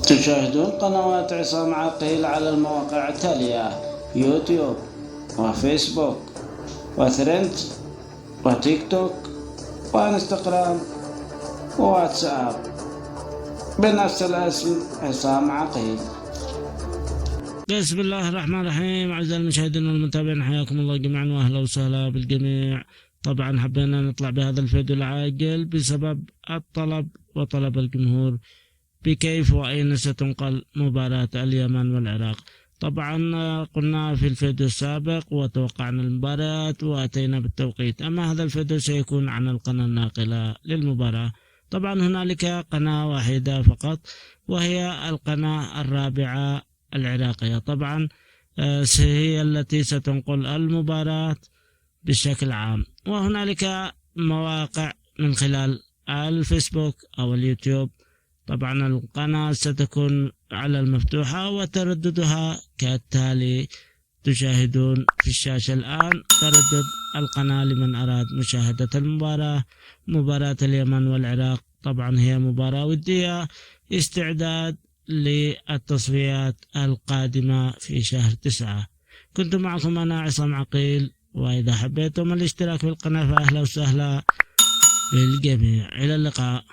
تشاهدون قنوات عصام عقيل على المواقع التالية: يوتيوب، وفيسبوك، وثريدز، وتيك توك، وانستغرام، وواتساب بنفس الاسم عصام عقيل. بسم الله الرحمن الرحيم. أعزائي المشاهدين والمتابعين، حياكم الله جميعا وأهلا وسهلا بالجميع. طبعا حبينا نطلع بهذا الفيديو العاجل بسبب الطلب وطلب الجمهور بكيف وأين ستنقل مباراة اليمن والعراق. طبعا قلنا في الفيديو السابق وتوقعنا المباراة وأتينا بالتوقيت، أما هذا الفيديو سيكون عن القناة الناقلة للمباراة. طبعا هنالك قناة واحدة فقط وهي القناة الرابعة العراقية. طبعا هي التي ستنقل المباراة بشكل عام، وهنالك مواقع من خلال الفيسبوك أو اليوتيوب. طبعا القناة ستكون على المفتوحة وترددها كالتالي: تشاهدون في الشاشة الآن تردد القناة لمن أراد مشاهدة المباراة. مباراة اليمن والعراق طبعا هي مباراة ودية، استعداد للتصفيات القادمة في شهر 9. كنت معكم أنا عصام عقيل، وإذا حبيتم الاشتراك في القناة فأهلا وسهلا بالجميع. إلى اللقاء.